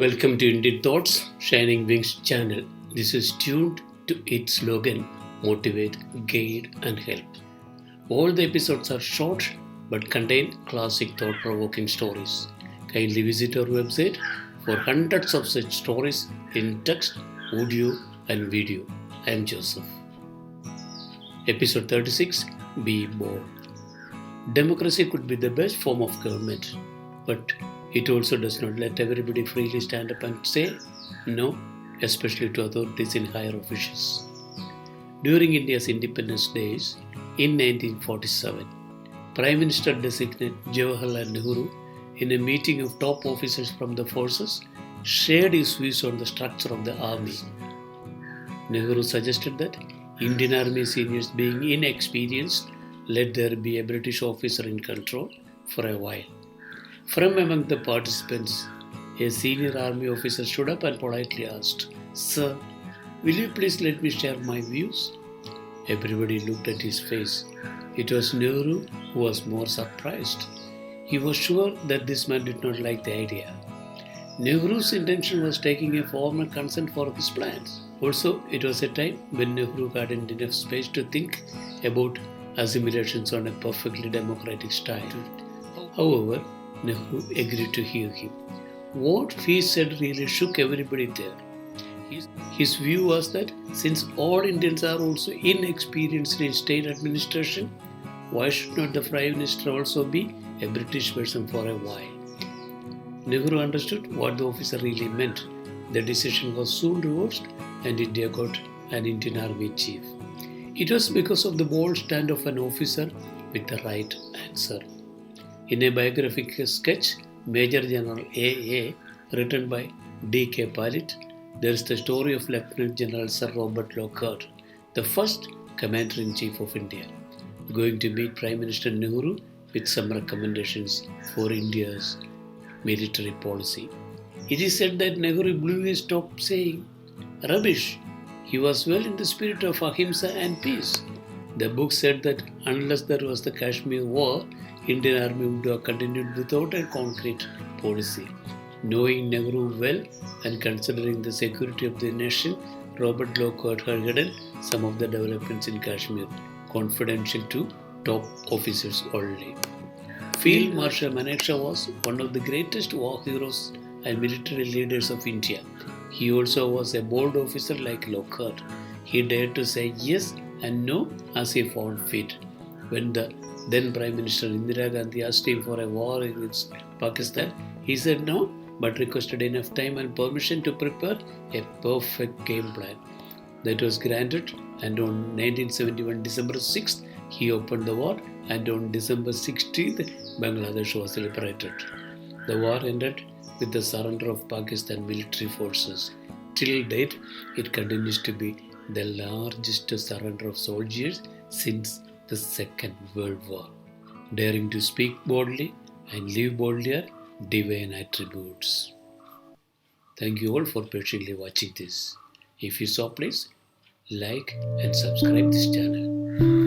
Welcome to Indian Thoughts Shining Wings channel. This is tuned to its slogan Motivate, Guide and Help. All the episodes are short but contain classic thought-provoking stories. Kindly visit our website for hundreds of such stories in text, audio and video. I am Joseph. Episode 36 Be Bold. Democracy could be the best form of government, but it also does not let everybody freely stand up and say no, especially to authorities in higher offices. During India's independence days in 1947, Prime Minister designate Jawaharlal Nehru, in a meeting of top officers from the forces, shared his views on the structure of the army. Nehru suggested that Indian Army seniors, being inexperienced, let there be a British officer in control for a while. From among the participants, a senior army officer stood up and politely asked, "Sir, will you please let me share my views?" Everybody looked at his face. It was Nehru who was more surprised. He was sure that this man did not like the idea. Nehru's intention was taking a formal consent for his plans. Also, it was a time when Nehru hadn't enough space to think about assimilations on a perfectly democratic style. However, Nehru agreed to hear him. What he said really shook everybody there. His view was that since all Indians are also inexperienced in state administration, why should not the Prime Minister also be a British person for a while? Nehru understood what the officer really meant. The decision was soon reversed and India got an Indian Army chief. It was because of the bold stand of an officer with the right answer. In a biographical sketch, Major General A.A., written by D.K. Palit, there is the story of Lieutenant General Sir Robert Lockhart, the first Commander-in-Chief of India, going to meet Prime Minister Nehru with some recommendations for India's military policy. It is said that Nehru blew his top saying, "Rubbish." He was well in the spirit of ahimsa and peace. The book said that unless there was the Kashmir War, Indian Army would have continued without a concrete policy. Knowing Nehru well and considering the security of the nation, Robert Lockhart had hidden some of the developments in Kashmir, confidential to top officers only. Field Marshal Manekshaw was one of the greatest war heroes and military leaders of India. He also was a bold officer like Lockhart. He dared to say yes and no as he found fit. When the then Prime Minister Indira Gandhi asked him for a war against Pakistan, he said no, but requested enough time and permission to prepare a perfect game plan. That was granted, and on 1971 December 6th, he opened the war, and on December 16th, Bangladesh was liberated. The war ended with the surrender of Pakistan military forces. Till date, it continues to be the largest surrender of soldiers since the Second World War. Daring to speak boldly and live boldly are divine attributes. Thank you all for patiently watching this. If you saw, please like and subscribe this channel.